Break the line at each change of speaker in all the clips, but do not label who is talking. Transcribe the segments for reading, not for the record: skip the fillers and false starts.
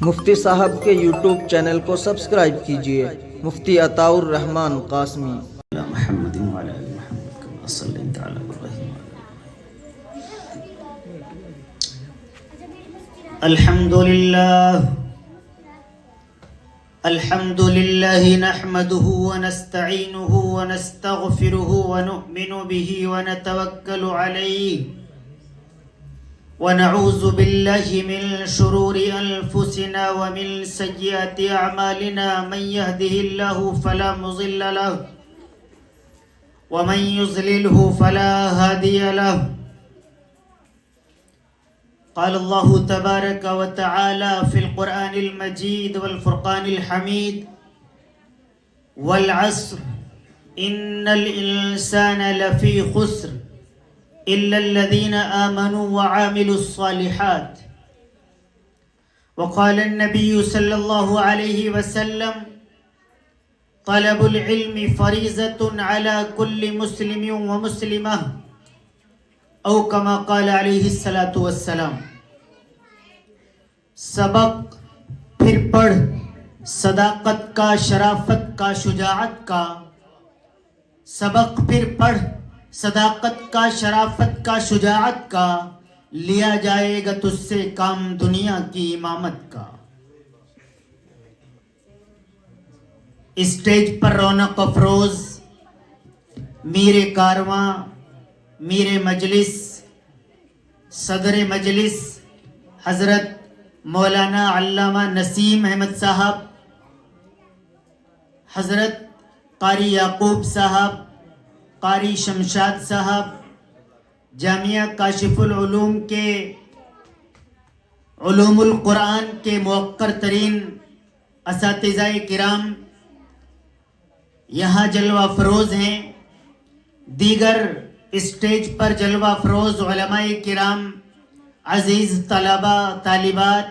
مفتی صاحب کے YouTube channel کو سبسکرائب کیجیے، مفتی عطاء الرحمن قاسمی۔
على محمد وعلى آل محمد كما صليت على إبراهيم وعلى الحمد لله نحمده ونستعينه ونستغفره ونؤمن به ونتوكل عليه ونعوذ بالله من شرور أنفسنا ومن سيئات أعمالنا، من يهده الله فلا مضل له ومن يضلله فلا هادي له۔ قال الله تبارك وتعالى في القرآن المجيد والفرقان الحميد: والعصر إن الإنسان لفي خسر إلا الذين آمنوا وعملوا الصالحات۔ وقال النبي صلى الله عليه وسلم: طلب العلم فریضۃ علی کل مسلم ومسلمہ، او کما قال علیہ الصلاۃ والسلام۔ سبق پھر پڑھ، صداقت کا، شرافت کا، شجاعت کا۔ سبق پھر پڑھ، صداقت کا، شرافت کا، شجاعت کا، لیا جائے گا تجھ سے کام دنیا کی امامت کا۔ اسٹیج پر رونق افروز میر کارواں، میر مجلس، صدر مجلس حضرت مولانا علامہ نسیم احمد صاحب، حضرت قاری یعقوب صاحب، قاری شمشاد صاحب، جامعہ کاشف العلوم کے علوم القرآن کے موقر ترین اساتذہ کرام یہاں جلوہ افروز ہیں، دیگر اسٹیج پر جلوہ افروز علماء کرام، عزیز طلبہ، طالبات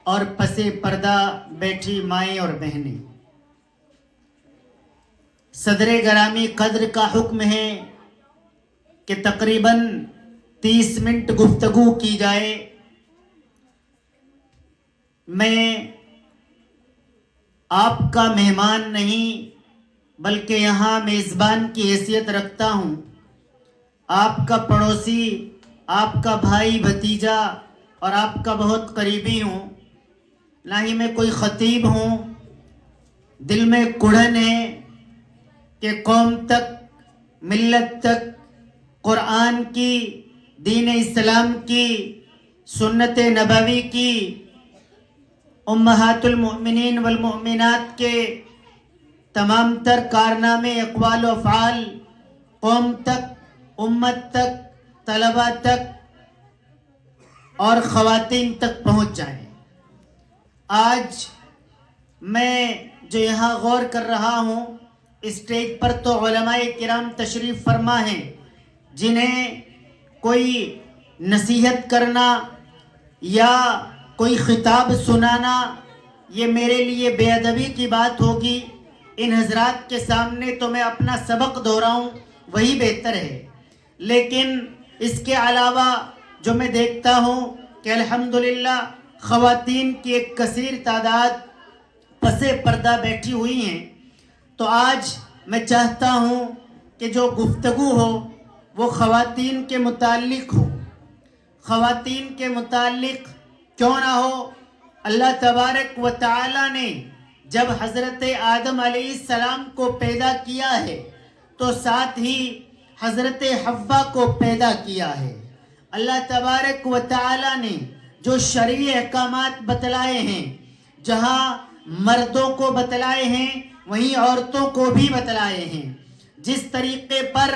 اور پس پردہ بیٹھی مائیں اور بہنیں، صدر گرامی قدر کا حکم ہے کہ تقریباً 30 منٹ گفتگو کی جائے۔ میں آپ کا مہمان نہیں بلکہ یہاں میزبان کی حیثیت رکھتا ہوں، آپ کا پڑوسی، آپ کا بھائی بھتیجا اور آپ کا بہت قریبی ہوں، نہ ہی میں کوئی خطیب ہوں۔ دل میں کڑھن ہے کہ قوم تک، ملت تک قرآن کی، دین اسلام کی، سنت نبوی کی، امہات المؤمنین والمؤمنات کے تمام تر کارنامے، اقوال و افعال قوم تک، امت تک، طلباء تک اور خواتین تک پہنچ جائیں۔ آج میں جو یہاں غور کر رہا ہوں، اسٹیج پر تو علماء کرام تشریف فرما ہیں جنہیں کوئی نصیحت کرنا یا کوئی خطاب سنانا یہ میرے لیے بے ادبی کی بات ہوگی۔ ان حضرات کے سامنے تو میں اپنا سبق دہراؤں وہی بہتر ہے، لیکن اس کے علاوہ جو میں دیکھتا ہوں کہ الحمدللہ خواتین کی ایک کثیر تعداد پس پردہ بیٹھی ہوئی ہیں، تو آج میں چاہتا ہوں کہ جو گفتگو ہو وہ خواتین کے متعلق ہو۔ خواتین کے متعلق کیوں نہ ہو؟ اللہ تبارک و تعالی نے جب حضرت آدم علیہ السلام کو پیدا کیا ہے تو ساتھ ہی حضرت حوا کو پیدا کیا ہے۔ اللہ تبارک و تعالی نے جو شرعی احکامات بتلائے ہیں، جہاں مردوں کو بتلائے ہیں وہیں عورتوں کو بھی بتلائے ہیں۔ جس طریقے پر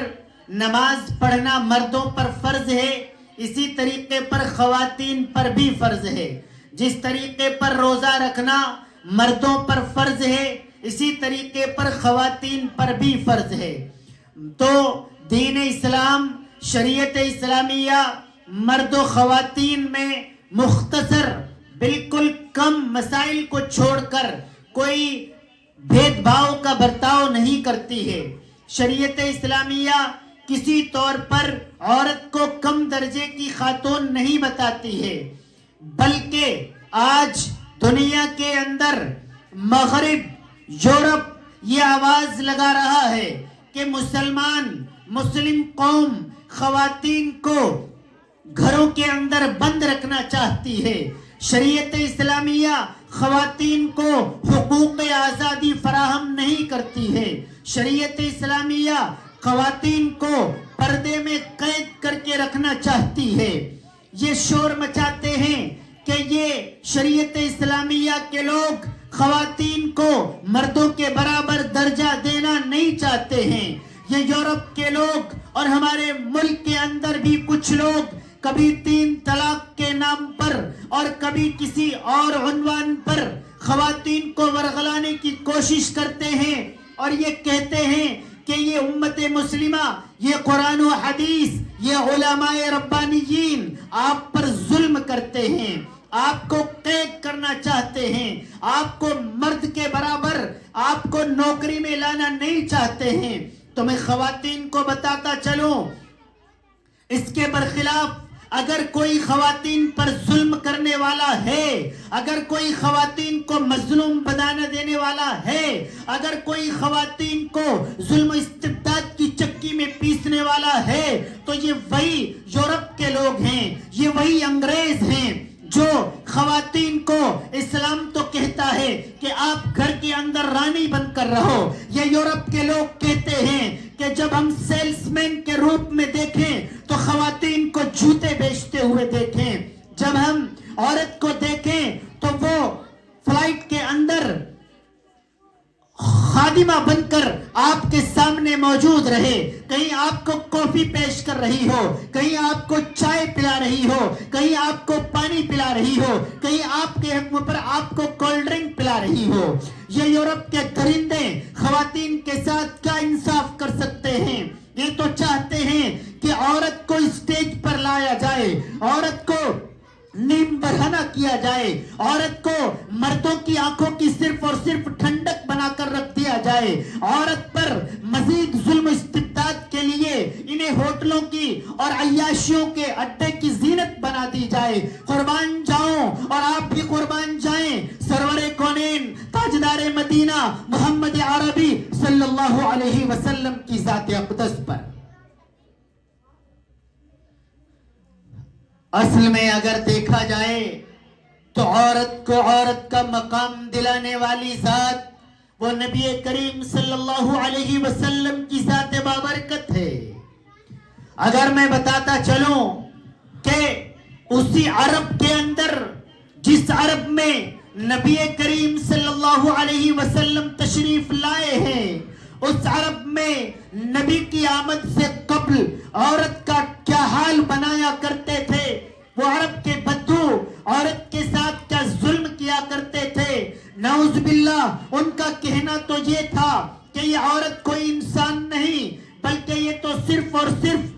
نماز پڑھنا مردوں پر فرض ہے، اسی طریقے پر خواتین پر بھی فرض ہے۔ جس طریقے پر روزہ رکھنا مردوں پر فرض ہے، اسی طریقے پر خواتین پر بھی فرض ہے۔ تو دین اسلام، شریعت اسلامیہ مرد و خواتین میں مختصر بالکل کم مسائل کو چھوڑ کر کوئی بھید بھاؤ کا برتاؤ نہیں کرتی ہے۔ شریعت اسلامیہ کسی طور پر عورت کو کم درجے کی خاتون نہیں بتاتی ہے، بلکہ آج دنیا کے اندر مغرب یورپ یہ آواز لگا رہا ہے کہ مسلم قوم خواتین کو گھروں کے اندر بند رکھنا چاہتی ہے. شریعت اسلامیہ خواتین کو حقوق آزادی فراہم نہیں کرتی ہے. شریعت اسلامیہ خواتین کو پردے میں قید کر کے رکھنا چاہتی ہے. یہ شور مچاتے ہیں کہ یہ شریعت اسلامیہ کے لوگ خواتین کو مردوں کے برابر درجہ دینا نہیں چاہتے ہیں. یہ یورپ کے لوگ اور ہمارے ملک کے اندر بھی کچھ لوگ کبھی 3 طلاق کے نام پر اور کبھی کسی اور عنوان پر خواتین کو ورغلانے کی کوشش کرتے ہیں اور یہ کہتے ہیں کہ یہ امت مسلمہ، یہ قرآن و حدیث، یہ علماء ربانیین آپ پر ظلم کرتے ہیں، آپ کو قید کرنا چاہتے ہیں، آپ کو مرد کے برابر آپ کو نوکری میں لانا نہیں چاہتے ہیں. تو میں خواتین کو بتاتا چلوں، اس کے برخلاف اگر کوئی خواتین پر ظلم کرنے والا ہے، اگر کوئی خواتین کو مظلوم بنانا دینے والا ہے، اگر کوئی خواتین کو ظلم و استبداد کی چکی میں پیسنے والا ہے، تو یہ وہی یورپ کے لوگ ہیں، یہ وہی انگریز ہیں جو خواتین کو اسلام تو کہتا ہے کہ آپ گھر کے اندر رانی بن کر رہو. یہ یورپ کے لوگ کہتے ہیں کہ جب ہم سیلس مین کے روپ میں دیکھیں تو خواتین کو جوتے بیچتے ہوئے دیکھیں، جب ہم عورت کو دیکھیں تو وہ فلائٹ کے اندر خادمہ بن کر آپ کے سامنے موجود رہے، کہیں آپ کو کافی پیش کر رہی ہو، کہیں آپ کو چائے پلا رہی ہو، کہیں آپ کو پانی پلا رہی ہو، کہیں آپ کے حکم پر آپ کو کولڈ ڈرنک پلا رہی ہو. یہ یورپ کے درندے خواتین کے ساتھ کیا انصاف کر سکتے ہیں؟ یہ تو چاہتے ہیں کہ عورت کو اسٹیج پر لایا جائے، عورت کو نیم برہنہ کیا جائے، عورت کو مردوں کی آنکھوں کی صرف اور صرف ٹھنڈک بنا کر رکھ دیا جائے، عورت پر مزید ظلم استبداد کے لیے انہیں ہوٹلوں کی اور عیاشیوں کے اڈے کی زینت بنا دی جائے. قربان جاؤں اور آپ بھی قربان جائیں سرور کونین تاجدار مدینہ محمد عربی صلی اللہ علیہ وسلم کی ذات اقدس پر. اصل میں اگر دیکھا جائے تو عورت کو عورت کا مقام دلانے والی ذات وہ نبی کریم صلی اللہ علیہ وسلم کی ذات بابرکت ہے. اگر میں بتاتا چلوں کہ اسی عرب کے اندر جس عرب میں نبی کریم صلی اللہ علیہ وسلم تشریف لائے ہیں، اس عرب میں نبی کی آمد سے قبل عورت کا کیا حال بنایا کرتے تھے، وہ عرب کے بدو عورت کے ساتھ کیا ظلم کیا کرتے تھے. نعوذ باللہ ان کا کہنا تو یہ تھا کہ یہ عورت کوئی انسان نہیں بلکہ یہ تو صرف اور صرف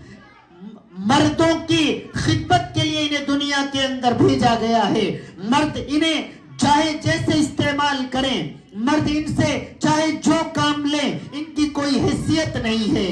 مردوں کی خدمت کے لیے انہیں دنیا کے اندر بھیجا گیا ہے. مرد انہیں چاہے جیسے استعمال کریں، مرد ان سے چاہے جو کام لیں، ان کی کوئی حیثیت نہیں ہے.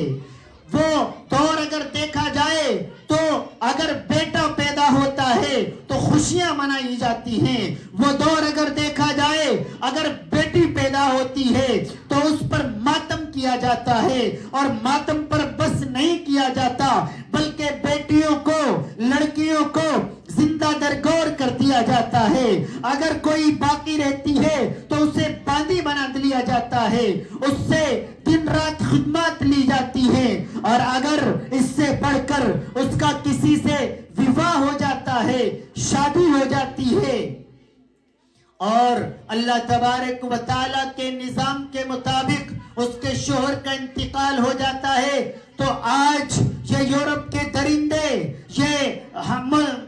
وہ دور اگر دیکھا جائے تو اگر بیٹا پیدا ہوتا ہے تو خوشیاں منائی جاتی ہیں. وہ دور اگر دیکھا جائے اگر بیٹی پیدا ہوتی ہے تو اس پر ماتم کیا جاتا ہے، اور ماتم پر بس نہیں کیا جاتا بلکہ بیٹیوں کو، لڑکیوں کو زندہ درگور کر دیا جاتا ہے. اگر کوئی باقی رہتی ہے تو اسے باندی بنا دیا جاتا ہے، اس سے دن رات خدمات لی جاتی ہے، اور اگر اس سے بڑھ کر اس کا کسی سے وواہ ہو جاتا ہے، شادی ہو جاتی ہے، اور اللہ تبارک و تعالیٰ کے نظام کے مطابق اس کے شوہر کا انتقال ہو جاتا ہے، تو آج یہ یورپ کے درندے،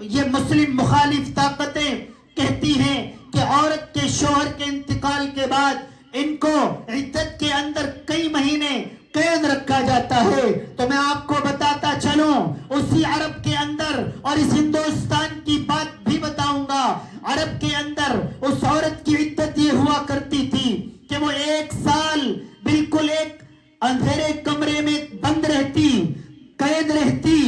یہ مسلم مخالف طاقتیں کہتی ہیں کہ عورت کے شوہر کے انتقال کے بعد ان کو عدت کے اندر کئی مہینے قید رکھا جاتا ہے. تو میں آپ کو بتاتا چلوں اسی عرب کے اندر، اور اس ہندوستان کی بات بھی بتاؤں گا، عرب کے اندر اس عورت کی عدت یہ ہوا کرتی تھی کہ وہ 1 سال بالکل ایک اندھیرے کمرے میں بند رہتی، قید رہتی.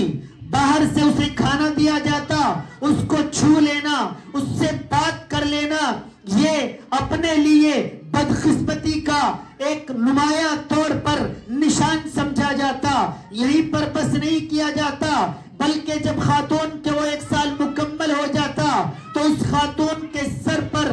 باہر سے اسے کھانا دیا جاتا، اس کو چھو لینا، اس سے بات کر لینا، یہ اپنے لیے بدقسمتی کا ایک نمایاں طور پر نشان سمجھا جاتا، یہیں پر بس نہیں کیا جاتا، بلکہ جب خاتون کے وہ 1 سال مکمل ہو جاتا تو اس خاتون کے سر پر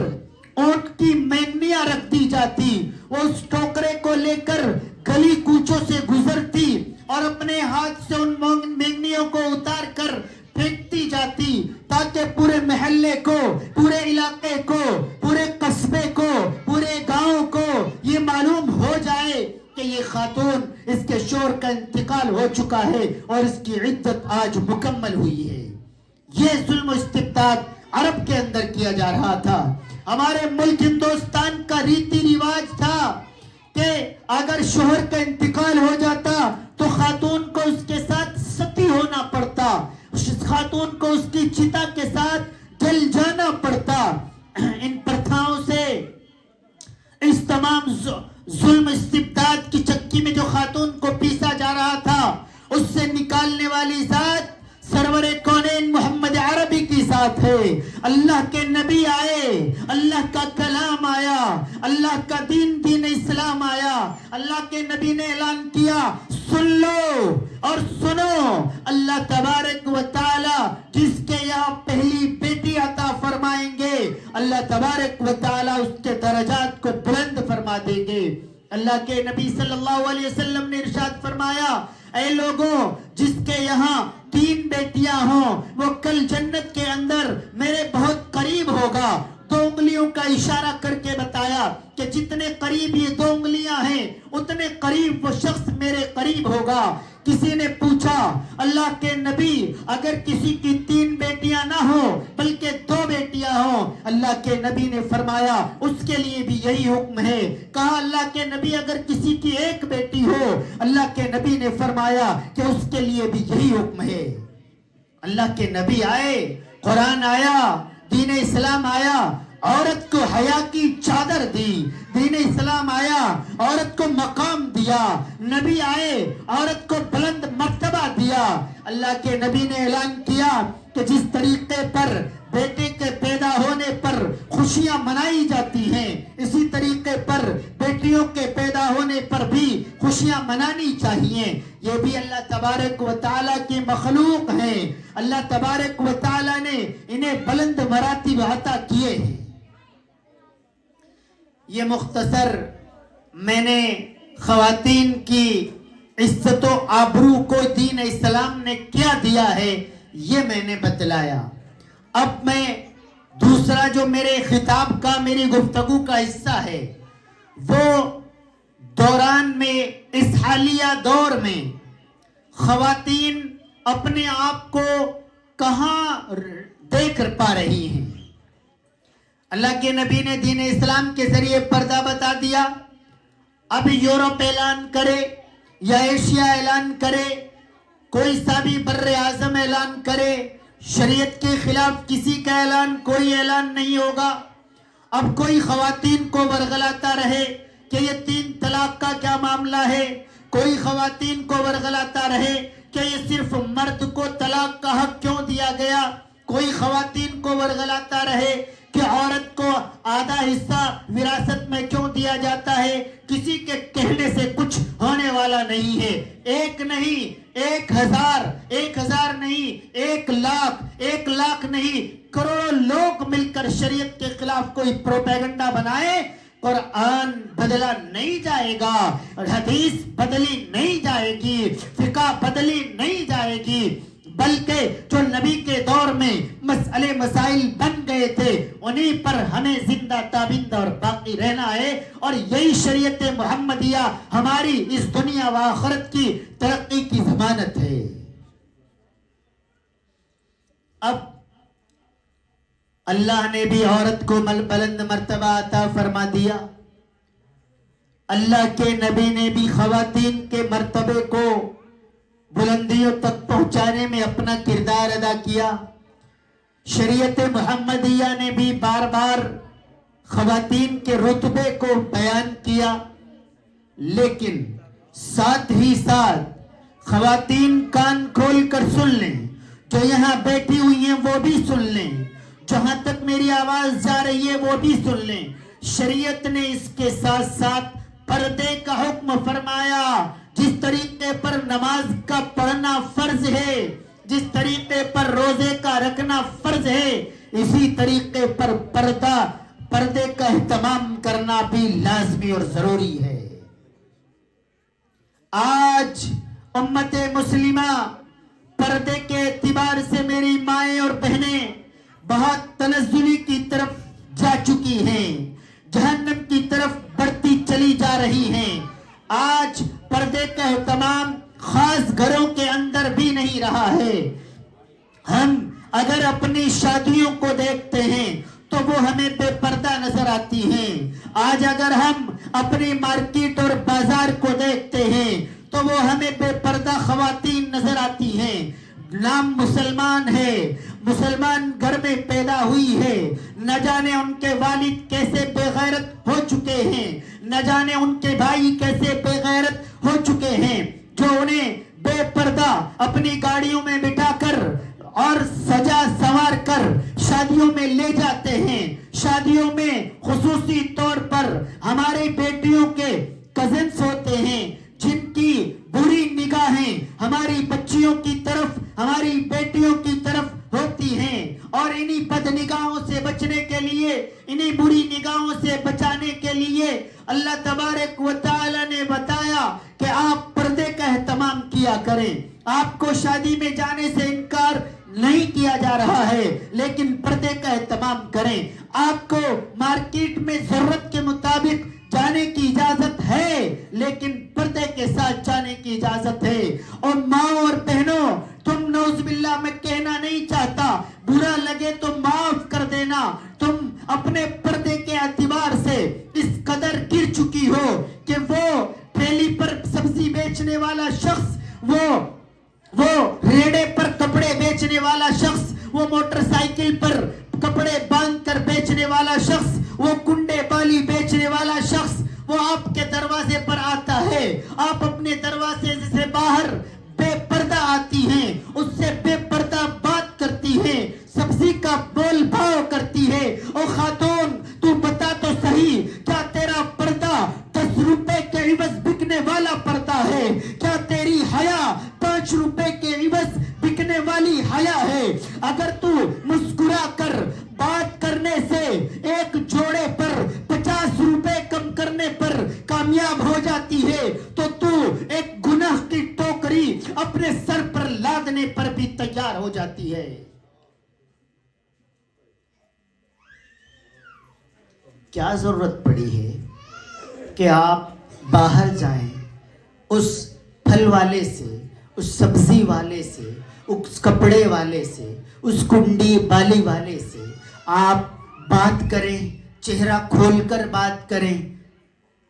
اونٹ کی مینگنیاں رکھ دی جاتی، وہ اس ٹوکرے کو لے کر گلی کوچوں سے گزرتی اور اپنے ہاتھ سے ان مینگنیوں کو اتار کر پھینکتی جاتی، تاکہ پورے محلے کو، پورے علاقے کو، پورے قصبے کو، پورے گاؤں کو یہ معلوم ہو جائے کہ یہ خاتون، اس کے شوہر کا انتقال ہو چکا ہے اور اس کی عدت آج مکمل ہوئی ہے۔ یہ ظلم و استبداد عرب کے اندر کیا جا رہا تھا۔ ہمارے ملک ہندوستان کا ریتی رواج تھا کہ اگر شوہر کا انتقال ہو جاتا تو خاتون کو اس کے ساتھ ستی ہونا پڑتا، خاتون کو اس کی چتا کے ساتھ جل جانا پڑتا۔ ان پرتھاؤں سے، اس تمام ظلم استبداد کی چکی میں جو خاتون کو پیسا جا رہا تھا، اس سے نکالنے والی ذات سرور کونین محمد عربی کی ذات ہے۔ اللہ کے نبی آئے، اللہ کا کلام آیا، اللہ کا دین اسلام آیا، اللہ کے نبی نے اعلان کیا، سن لو اور سنو، اللہ تبارک و تعالی جس کے یہاں پہلی بیٹی عطا فرمائیں گے، اللہ تبارک و تعالی اس کے درجات کو بلند فرما دیں گے۔ اللہ کے نبی صلی اللہ علیہ وسلم نے ارشاد فرمایا، اے لوگوں، جس کے یہاں 3 بیٹیاں ہوں وہ کل جنت کے اندر میرے بہت قریب ہوگا۔ 2 انگلیوں کا اشارہ کر کے بتایا کہ جتنے قریب یہ 2 انگلیاں ہیں اتنے قریب وہ شخص میرے قریب ہوگا۔ کسی نے پوچھا، اللہ کے نبی اگر کسی کی 3 بیٹیاں نہ ہوں بلکہ 2 بیٹیاں ہوں، اللہ کے نبی نے فرمایا اس کے لیے بھی یہی حکم ہے۔ کہا اللہ کے نبی اگر کسی کی 1 بیٹی ہو، اللہ کے نبی نے فرمایا کہ اس کے لیے بھی یہی حکم ہے۔ اللہ کے نبی آئے، قرآن آیا، دین اسلام آیا، عورت کو حیا کی چادر دی، دین اسلام آیا، عورت کو مقام دیا، نبی آئے، عورت کو بلند مرتبہ دیا۔ اللہ کے نبی نے اعلان کیا کہ جس طریقے پر بیٹے کے پیدا ہونے پر خوشیاں منائی جاتی ہیں، اسی طریقے پر بیٹیوں کے پیدا ہونے پر بھی خوشیاں منانی چاہیے۔ یہ بھی اللہ تبارک و تعالیٰ کی مخلوق ہیں، اللہ تبارک و تعالیٰ نے انہیں بلند مراتب عطا کیے ہیں۔ یہ مختصر میں نے خواتین کی عزت و آبرو کو دین اسلام نے کیا دیا ہے یہ میں نے بتلایا۔ اب میں دوسرا جو میرے خطاب کا، میری گفتگو کا حصہ ہے، وہ دوران میں، اس حالیہ دور میں خواتین اپنے آپ کو کہاں دیکھ پا رہی ہیں۔ اللہ کے نبی نے دین اسلام کے ذریعے پردہ بتا دیا۔ اب یورپ اعلان کرے یا ایشیا اعلان کرے، کوئی سا بھی بر اعظم اعلان کرے، شریعت کے خلاف کسی کا اعلان، کوئی اعلان نہیں ہوگا۔ اب کوئی خواتین کو ورغلاتا رہے کہ یہ 3 طلاق کا کیا معاملہ ہے، کوئی خواتین کو ورغلاتا رہے کہ یہ صرف مرد کو طلاق کا حق کیوں دیا گیا، کوئی خواتین کو ورغلاتا رہے کہ عورت کو آدھا حصہ وراثت میں کیوں دیا جاتا ہے۔ کسی کے کہنے سے کچھ ہونے والا نہیں ہے۔ 1 نہیں، 1000، 1000 نہیں، 1 لاکھ نہیں، کروڑوں لوگ مل کر شریعت کے خلاف کوئی پروپیگنڈا بنائے، قرآن بدلا نہیں جائے گا، حدیث بدلی نہیں جائے گی، فقہ بدلی نہیں جائے گی، بلکہ جو نبی کے دور میں مسئلے مسائل بن گئے تھے انہیں پر ہمیں زندہ تابند اور باقی رہنا ہے، اور یہی شریعت محمدیہ ہماری اس دنیا و آخرت کی ترقی کی ضمانت ہے۔ اب اللہ نے بھی عورت کو بلند مرتبہ عطا فرما دیا، اللہ کے نبی نے بھی خواتین کے مرتبے کو بلندیوں تک پہنچانے میں اپنا کردار ادا کیا۔ شریعت محمدیہ نے بھی بار بار خواتین کے رتبے کو بیان کیا، لیکن ساتھ ہی ساتھ خواتین کان کھول کر سن لیں، جو یہاں بیٹھی ہوئی ہیں وہ بھی سن لیں، جہاں تک میری آواز جا رہی ہے وہ بھی سن لیں. شریعت نے اس کے ساتھ ساتھ پردے کا حکم فرمایا. جس طریقے پر نماز کا پڑھنا فرض ہے، جس طریقے پر روزے کا رکھنا فرض ہے، اسی طریقے پر پردے کا اہتمام کرنا بھی لازمی اور ضروری ہے. آج امت مسلمہ پردے کے اعتبار سے میری مائیں اور بہنیں بہت تنزلی کی طرف جا چکی ہیں، جہنم کی طرف بڑھتی چلی جا رہی ہیں. آج پردے کا اہتمام خاص گھروں کے اندر بھی نہیں رہا ہے. ہم اگر اپنی شادیوں کو دیکھتے ہیں تو وہ ہمیں بے پردہ نظر آتی ہیں. آج اگر ہم اپنی مارکیٹ اور بازار کو دیکھتے ہیں تو وہ ہمیں بے پردہ خواتین نظر آتی ہیں. نام مسلمان ہے، مسلمان گھر میں پیدا ہوئی ہے، نہ جانے ان کے والد کیسے بے غیرت ہو چکے ہیں، نہ جانے ان کے بھائی کیسے بے غیرت ہو چکے ہیں، جو انہیں بے پردہ اپنی گاڑیوں میں بٹھا کر اور سجا سنوار کر شادیوں میں لے جاتے ہیں. شادیوں میں خصوصی طور پر ہماری بیٹیوں کے کزنس ہوتے ہیں جن کی بری نگاہیں ہماری بچیوں کی طرف، ہماری بیٹیوں کی طرف ہوتی ہیں. اور انہی بد نگاہوں سے بچنے کے لیے، انہی بری نگاہوں سے بچانے کے لیے اللہ تبارک و تعالی نے بتایا کہ آپ پردے کا اہتمام کیا کریں. آپ کو شادی میں جانے سے انکار نہیں کیا جا رہا ہے، لیکن پردے کا اہتمام کریں. آپ کو مارکیٹ میں ضرورت کے مطابق جانے کی اجازت ہے، لیکن پردے کے ساتھ جانے کی اجازت ہے. اور ماں اور بہنوں، تم نعوذ باللہ میں کہنا نہیں چاہتا، برا لگے تو معاف کر دینا، تم اپنے پردے کے اعتبار سے اس قدر گر چکی ہو کہ وہ ٹھیلی پر سبزی بیچنے والا شخص، وہ ریڑے پر کپڑے بیچنے والا شخص، وہ موٹر سائیکل پر کپڑے باندھ کر بیچنے والا شخص، وہ کنڈے بالی بیچنے والا شخص، وہ آپ کے دروازے پر آتا ہے. آپ اپنے دروازے سے باہر بے پردہ آتی ہیں، اس سے بے پردہ بات کرتی ہیں، سبزی کا بول بھاؤ کرتی ہے. او خاتون، تو بتا تو صحیح، کیا تیرا پردہ 10 روپے کے عوض بکنے والا پردہ ہے؟ کیا تیری حیا 5 روپے کے عوض بکنے والی حیا ہے؟ اگر تو مسکرا کر بات کرنے سے ایک جوڑے پر 50 روپے کم کرنے پر کامیاب ہو جاتی ہے تو ایک گناہ کی ٹوکری اپنے سر پر لادنے پر بھی تیار ہو جاتی ہے. کیا ضرورت پڑی ہے کہ آپ باہر جائیں، اس پھل والے سے، اس سبزی والے سے، اس کپڑے والے سے، اس کنڈی بالی والے سے آپ بات کریں، چہرہ کھول کر بات کریں؟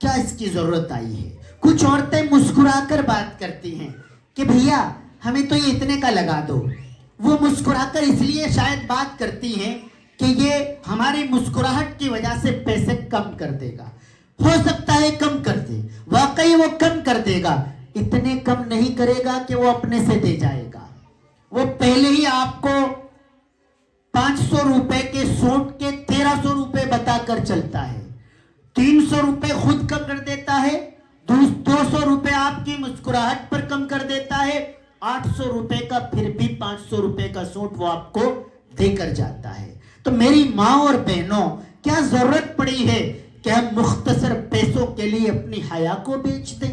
کیا اس کی ضرورت آئی ہے؟ کچھ عورتیں مسکرا کر بات کرتی ہیں کہ بھیا ہمیں تو یہ اتنے کا لگا دو. وہ مسکرا کر اس لیے شاید بات کرتی ہیں کہ یہ ہماری مسکراہٹ کی وجہ سے پیسے کم کر دے گا. ہو سکتا ہے کم کر دے، واقعی وہ کم کر دے گا. اتنے کم نہیں کرے گا کہ وہ اپنے سے دے جائے گا. وہ پہلے ہی آپ کو 500 روپے کے سوٹ کے 1300 روپے بتا کر چلتا ہے. 300 روپے خود کم کر دیتا ہے، 200 روپے آپ کی مسکراہٹ پر کم کر دیتا ہے، 800 روپے کا پھر بھی 500 روپے کا سوٹ وہ آپ کو دے کر جاتا ہے. تو میری ماں اور بہنوں، کیا ضرورت پڑی ہے کہ ہم مختصر پیسوں کے لیے اپنی حیا کو بیچ دیں؟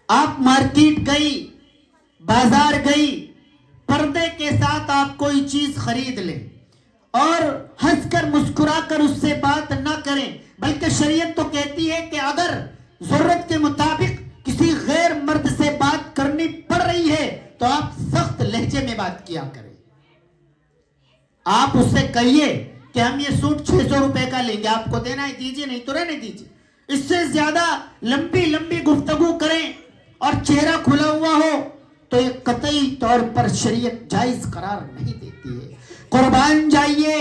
آپ مارکیٹ گئی، بازار گئی، پردے کے ساتھ آپ کوئی چیز خرید لیں اور ہنس کر مسکرا کر اس سے بات نہ کریں، بلکہ شریعت تو کہتی ہے کہ اگر ضرورت کے مطابق کسی غیر مرد سے بات کرنی پڑ رہی ہے تو آپ سخت لہجے میں بات کیا کریں. آپ اس سے کہیے کہ ہم یہ سوٹ 600 روپے کا لیں گے، آپ کو دینا ہے دیجیے، نہیں تو رہنے دیجیے. اس سے زیادہ لمبی گفتگو کریں اور چہرہ کھلا ہوا ہو تو یہ قطعی طور پر شریعت جائز قرار نہیں دیتی ہے. قربان جائیے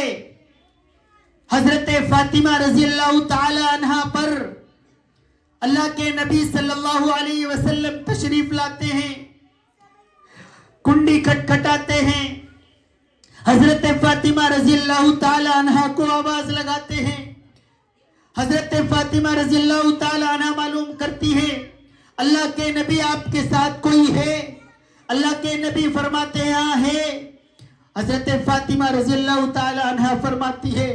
حضرت فاطمہ رضی اللہ تعالی عنہا پر اللہ کے نبی صلی اللہ علیہ وسلم تشریف لاتے ہیں، کنڈی کھٹکھٹاتے ہیں. حضرت فاطمہ رضی اللہ تعالی عنہ کو آواز لگاتے ہیں. حضرت فاطمہ رضی اللہ تعالی عنہ معلوم کرتی ہے اللہ کے نبی آپ کے ساتھ کوئی ہے؟ اللہ کے نبی فرماتے ہیں ہاں ہے. حضرت فاطمہ رضی اللہ تعالی عنہ فرماتی ہے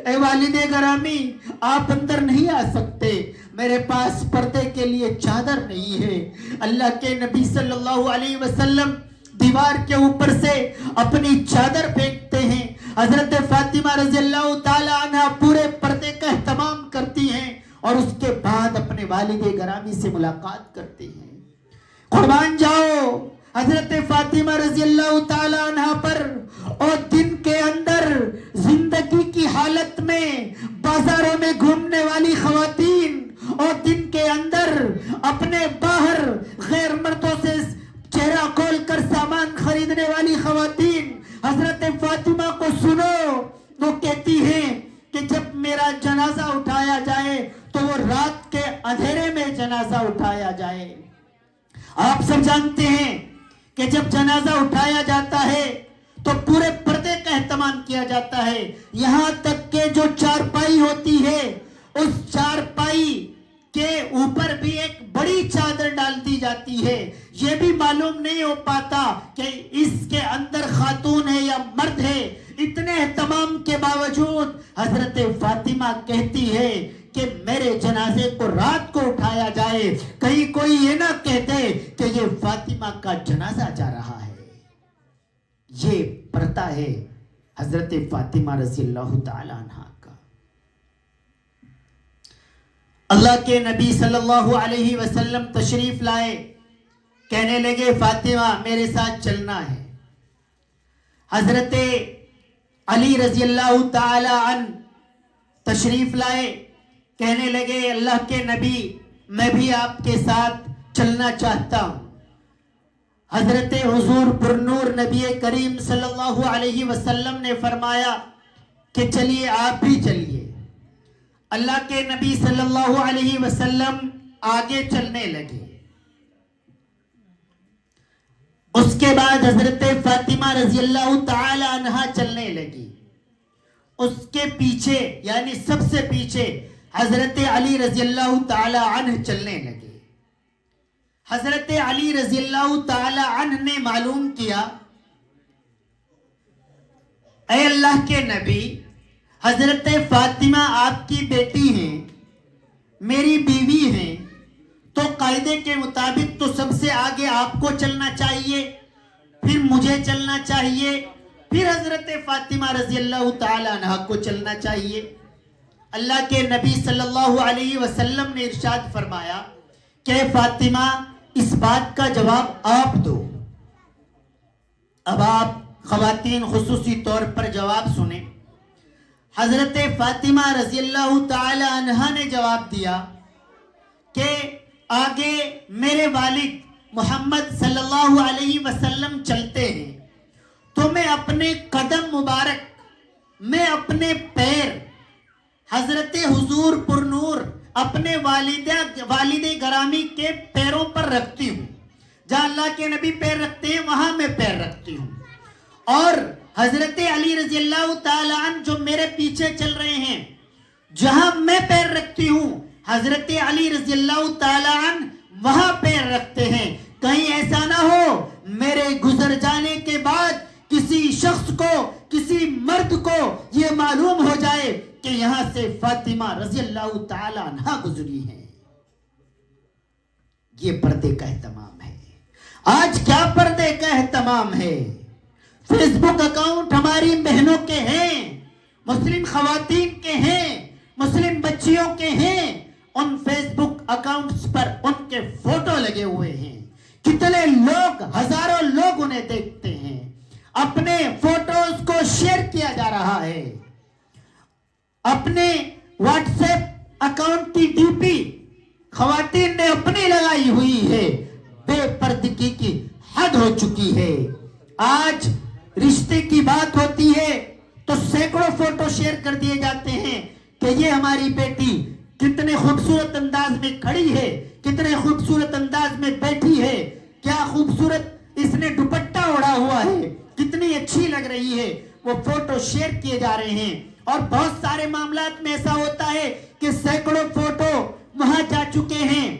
اے والد گرامی آپ اندر نہیں آ سکتے، میرے پاس پردے کے لیے چادر نہیں ہے. اللہ کے نبی صلی اللہ علیہ وسلم دیوار کے اوپر سے اپنی چادر پھینکتے ہیں. حضرت فاطمہ رضی اللہ تعالی عنہ پورے پردے کا اہتمام کرتی ہیں اور اس کے بعد اپنے والد گرامی سے ملاقات کرتی ہیں. قربان جاؤ حضرت فاطمہ رضی اللہ تعالی عنہ پر. اور دن کے اندر زندگی کی حالت میں بازاروں میں گھومنے والی خواتین اور دن کے اندر اپنے باہر غیر مردوں سے چہرہ کھول کر سامان خریدنے والی خواتین حضرت فاطمہ کو سنو، وہ کہتی ہیں کہ جب میرا جنازہ اٹھایا جائے تو وہ رات کے اندھیرے میں جنازہ اٹھایا جائے. آپ سب جانتے ہیں کہ جب جنازہ اٹھایا جاتا ہے تو پورے پردے کا اہتمام کیا جاتا ہے، یہاں تک کہ جو چارپائی ہوتی ہے اس چارپائی کے اوپر بھی ایک بڑی چادر ڈال دی جاتی ہے. یہ بھی معلوم نہیں ہو پاتا کہ اس کے اندر خاتون ہے یا مرد ہے. اتنے اہتمام کے باوجود حضرت فاطمہ کہتی ہے کہ میرے جنازے کو رات کو اٹھایا جائے، کہیں کوئی یہ نہ کہتے کہ یہ فاطمہ کا جنازہ جا رہا ہے. یہ پردہ ہے حضرت فاطمہ رضی اللہ تعالی عنہ کا. اللہ کے نبی صلی اللہ علیہ وسلم تشریف لائے، کہنے لگے فاطمہ میرے ساتھ چلنا ہے. حضرت علی رضی اللہ تعالی عنہ تشریف لائے، کہنے لگے اللہ کے نبی میں بھی آپ کے ساتھ چلنا چاہتا ہوں. حضرت حضور پرنور نبی کریم صلی اللہ علیہ وسلم نے فرمایا کہ چلیے آپ بھی چلیے. اللہ کے نبی صلی اللہ علیہ وسلم آگے چلنے لگے. اس کے بعد حضرت فاطمہ رضی اللہ تعالی عنہ چلنے لگی. اس کے پیچھے یعنی سب سے پیچھے حضرت علی رضی اللہ تعالی عنہ چلنے لگے. حضرت علی رضی اللہ تعالی عنہ نے معلوم کیا اے اللہ کے نبی حضرت فاطمہ آپ کی بیٹی ہیں، میری بیوی ہیں، تو قاعدے کے مطابق تو سب سے آگے آپ کو چلنا چاہیے، پھر مجھے چلنا چاہیے، پھر حضرت فاطمہ رضی اللہ تعالی عنہ کو چلنا چاہیے. اللہ کے نبی صلی اللہ علیہ وسلم نے ارشاد فرمایا کہ فاطمہ اس بات کا جواب آپ دو. اب آپ خواتین خصوصی طور پر جواب سنیں. حضرت فاطمہ رضی اللہ تعالی عنہ نے جواب دیا کہ آگے میرے والد محمد صلی اللہ علیہ وسلم چلتے ہیں تو میں اپنے قدم مبارک، میں اپنے پیر حضرت حضور پرنور اپنے والد گرامی کے پیروں پر رکھتی ہوں. جہاں اللہ کے نبی پیر رکھتے ہیں وہاں میں پیر رکھتی ہوں. اور حضرت علی رضی اللہ تعالی عنہ جو میرے پیچھے چل رہے ہیں، جہاں میں پیر رکھتی ہوں حضرت علی رضی اللہ تعالی عنہ وہاں پیر رکھتے ہیں. کہیں ایسا نہ ہو میرے گزر جانے کے بعد کسی شخص کو، کسی مرد کو یہ معلوم ہو جائے کہ یہاں سے فاطمہ رضی اللہ تعالی عنہ گزری ہیں. یہ پردے کا اہتمام ہے. آج کیا پردے کا اہتمام ہے؟ فیس بک اکاؤنٹ ہماری بہنوں کے ہیں، مسلم خواتین کے ہیں، مسلم بچیوں کے ہیں. ان فیس بک اکاؤنٹس پر ان کے فوٹو لگے ہوئے ہیں. کتنے لوگ، ہزاروں لوگ انہیں دیکھتے ہیں. اپنے فوٹوز کو شیئر کیا جا رہا ہے. اپنے واٹس ایپ اکاؤنٹ کی ڈی پی خواتین نے اپنی لگائی ہوئی ہے. بے پردگی کی حد ہو چکی ہے. آج رشتے کی بات ہوتی ہے تو سینکڑوں فوٹو شیئر کر دیے جاتے ہیں کہ یہ ہماری بیٹی کتنے خوبصورت انداز میں کھڑی ہے، کتنے خوبصورت انداز میں بیٹھی ہے، کیا خوبصورت اس نے دوپٹہ اوڑھا ہوا ہے، کتنی اچھی لگ رہی ہے. وہ فوٹو شیئر کیے جا رہے ہیں. اور بہت سارے معاملات میں ایسا ہوتا ہے کہ سینکڑوں فوٹو وہاں جا چکے ہیں,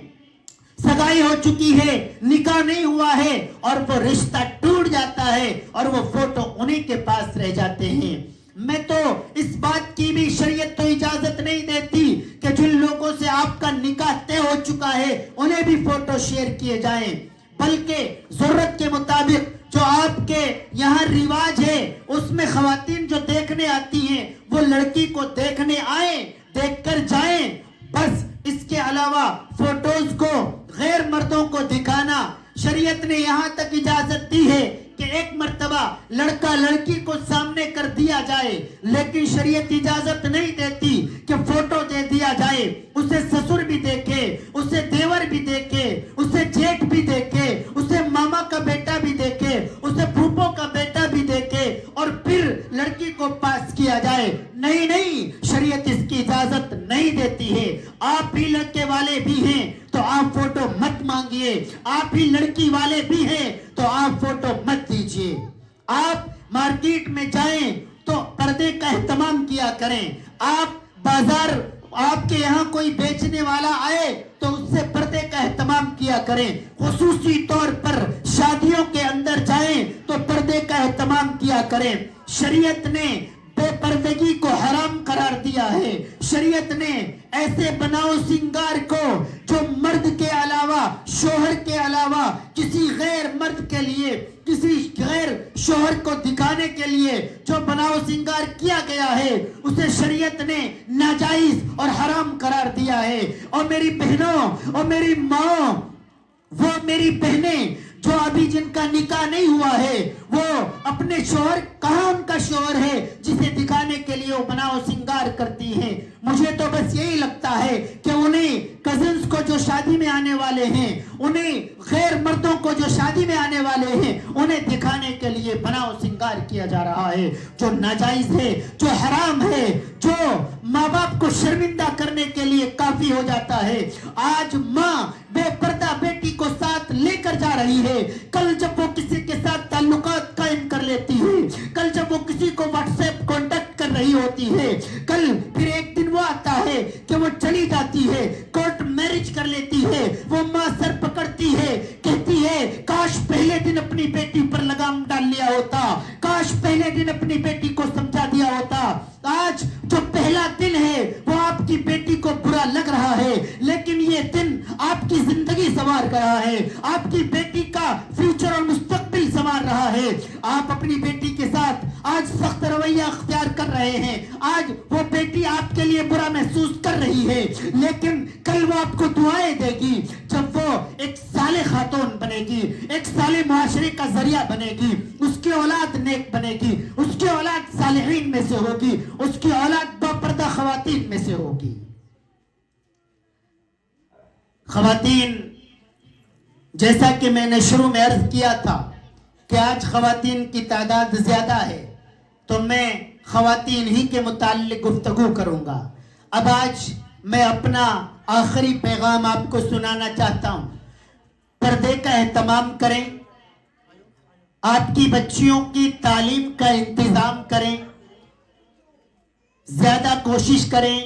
سگائی ہو چکی ہے, نکاح نہیں ہوا ہے, اور وہ رشتہ ٹوٹ جاتا ہے اور وہ فوٹو انہیں کے پاس رہ جاتے ہیں. میں تو اس بات کی بھی شریعت تو اجازت نہیں دیتی کہ جن لوگوں سے آپ کا نکاح طے ہو چکا ہے انہیں بھی فوٹو شیئر کیے جائیں, بلکہ ضرورت کے مطابق جو آپ کے یہاں رواج ہے اس میں خواتین جو دیکھنے آتی ہیں وہ لڑکی کو دیکھنے آئیں, دیکھ کر جائیں. بس اس کے علاوہ فوٹوز کو غیر مردوں کو دکھانا, شریعت نے یہاں تک اجازت دی ہے کہ ایک مرتبہ لڑکا لڑکی کو سامنے کر دیا جائے, لیکن شریعت اجازت نہیں دیتی کہ فوٹو دے دیا جائے, اسے سسر بھی دیکھے, اسے دیور بھی دیکھے, اسے جیٹھ بھی دیکھے, اسے ماما کا بیٹا بھی دیکھے, اسے پھوپھو کا بیٹا بھی دیکھے, اور پھر لڑکی کو پاس کیا جائے. نہیں نہیں, شریعت اس کی اجازت نہیں دیتی ہے. آپ بھی لڑکے والے بھی ہیں تو آپ فوٹو مت مانگیے, آپ ہی لڑکی والے بھی ہیں تو آپ فوٹو مت دیجیے. آپ مارکیٹ میں جائیں تو پردے کا اہتمام کیا کریں. آپ بازار, آپ کے یہاں کوئی بیچنے والا آئے تو اس سے پردے کا اہتمام کیا کریں. خصوصی طور پر شادیوں کے اندر جائیں تو پردے کا اہتمام کیا کریں. شریعت نے بے پردگی کو حرام قرار دیا ہے. شریعت نے ایسے بناؤ سنگار کو جو مرد کے علاوہ, شوہر کے علاوہ کسی غیر مرد کے لیے, کسی غیر شوہر کو دکھانے کے لیے جو بناؤ سنگار کیا گیا ہے اسے شریعت نے ناجائز اور حرام قرار دیا ہے. اور میری بہنوں اور میری ماں, وہ میری بہنیں جو ابھی جن کا نکاح نہیں ہوا ہے وہ اپنے شوہر, کہاں ان کا شوہر ہے جسے دکھانے کے لیے وہ بناؤ سنگار کرتی ہیں. مجھے تو بس یہی لگتا ہے کہ انہیں کزنز کو جو شادی میں آنے والے ہیں, انہیں غیر مردوں کو جو شادی میں آنے والے ہیں, انہیں دکھانے کے لیے بناؤ سنگار کیا جا رہا ہے, جو ناجائز ہے, جو حرام ہے, جو ماں باپ کو شرمندہ کرنے کے لیے کافی ہو جاتا ہے. آج ماں بے پردہ بیٹی کو ساتھ لے کر جا رہی ہے, کل جب وہ کسی کے ساتھ تعلقات قائم کر لیتی ہے, کل جب وہ کسی کو واٹس ایپ کانٹیکٹ کر رہی ہوتی ہے, کل پھر ایک دن وہ آتا ہے کہ وہ چلی جاتی ہے, کورٹ میرج کر لیتی ہے. وہ ماں سر پکڑتی ہے, کہتی ہے کاش پہلے دن اپنی بیٹی پر لگام ڈال لیا ہوتا, کاش پہلے دن اپنی بیٹی کو سمجھا دیا ہوتا. آج جو پہلا دن ہے وہ آپ کی بیٹی کو برا لگ رہا ہے, لیکن یہ دن آپ کی زندگی سنوار رہا ہے, آپ کی بیٹی کا فیوچر اور مستقبل سنوار رہا ہے. آپ اپنی بیٹی کے ساتھ آج سخت رویہ اختیار کر رہے ہیں, آج وہ بیٹی آپ کے لیے برا محسوس کر رہی ہے, لیکن کل وہ آپ کو دعائیں دے گی جب وہ ایک صالح خاتون بنے گی, ایک صالح معاشرے کا ذریعہ بنے گی, اس کی اولاد نیک بنے گی, اس کی اولاد صالحین میں سے ہوگی, اس کی اولاد با پردہ خواتین میں سے ہوگی. خواتین, جیسا کہ میں نے شروع میں عرض کیا تھا کہ آج خواتین کی تعداد زیادہ ہے, تو میں خواتین ہی کے متعلق گفتگو کروں گا. اب آج میں اپنا آخری پیغام آپ کو سنانا چاہتا ہوں. پردے کا اہتمام کریں, آپ کی بچیوں کی تعلیم کا انتظام کریں, زیادہ کوشش کریں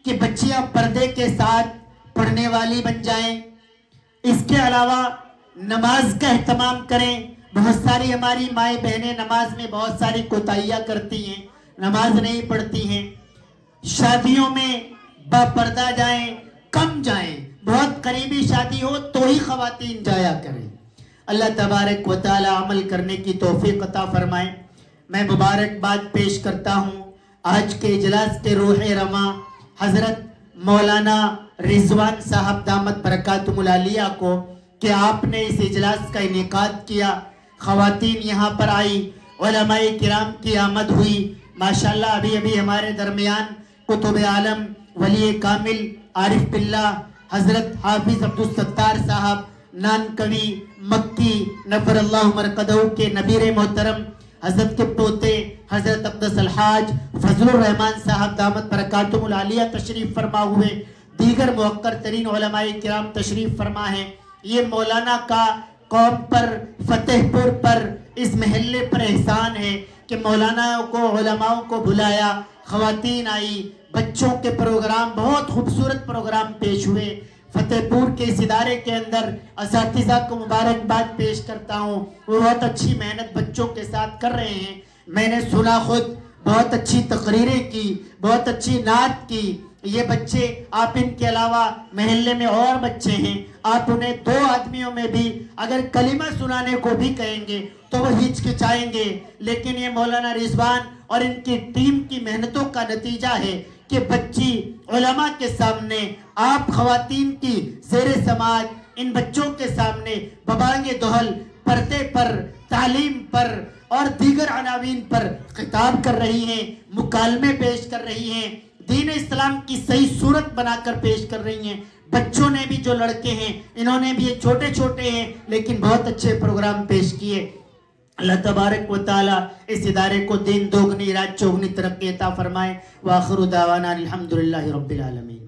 کہ بچیاں پردے کے ساتھ پڑھنے والی بن جائیں. اس کے علاوہ نماز کا اہتمام کریں. بہت ساری ہماری مائیں بہنیں نماز میں بہت ساری کوتاہیاں کرتی ہیں, نماز نہیں پڑھتی ہیں. شادیوں میں با پردہ جائیں, کم جائیں, بہت قریبی شادی ہو تو ہی خواتین جایا کریں. اللہ تبارک و تعالی عمل کرنے کی توفیق عطا فرمائے. میں مبارکباد پیش کرتا ہوں آج کے اجلاس کے روح رواں حضرت مولانا رضوان صاحب دامت برکاتہم العالیہ کو کہ آپ نے اس اجلاس کا انعقاد کیا. خواتین یہاں پر آئی, علماء کرام کی آمد ہوئی. ماشاءاللہ ابھی ابھی ہمارے درمیان قطب عالم ولی کامل عارف باللہ حضرت حافظ عبدالستار صاحب نانکوی مکی نفر اللہ مرقدہ کے نبیر محترم حضرت کے پوتے حضرت اقدس الحاج فضل الرحمان صاحب دامت برکاتہم العالیہ تشریف فرما ہوئے. دیگر موقر ترین علماء کرام تشریف فرما ہیں. یہ مولانا کا قوم پر, فتح پور پر, اس محلے پر احسان ہے کہ کہ مولانا کو علماء کو بلایا، خواتین آئی، بچوں کے پروگرام، بہت خوبصورت پروگرام پیش ہوئے۔ فتح پور کے اس ادارے کے اندر اساتذہ کو مبارکباد پیش کرتا ہوں، وہ بہت اچھی محنت بچوں کے ساتھ کر رہے ہیں۔ میں نے سنا خود، بہت اچھی تقریریں کی، بہت اچھی نعت کی۔ یہ بچے، آپ ان کے علاوہ محلے میں اور بچے ہیں، آپ انہیں 2 آدمیوں میں بھی اگر کلمہ سنانے کو بھی کہیں گے تو وہ ہچکچائیں گے، لیکن یہ مولانا رضوان اور ان کی ٹیم کی محنتوں کا نتیجہ ہے کہ بچی علماء کے سامنے، آپ خواتین کی زیر سماج ان بچوں کے سامنے ببانگ دہل پردے پر، تعلیم پر اور دیگر عناوین پر خطاب کر رہی ہیں، مکالمے پیش کر رہی ہیں، دین اسلام کی صحیح صورت بنا کر پیش کر رہی ہیں۔ بچوں نے بھی، جو لڑکے ہیں انہوں نے بھی، چھوٹے چھوٹے ہیں لیکن بہت اچھے پروگرام پیش کیے۔ اللہ تبارک و تعالی اس ادارے کو دین دوگنی رات چوگنی ترقی عطا فرمائے۔ وآخر دعوانا الحمدللہ رب العالمین۔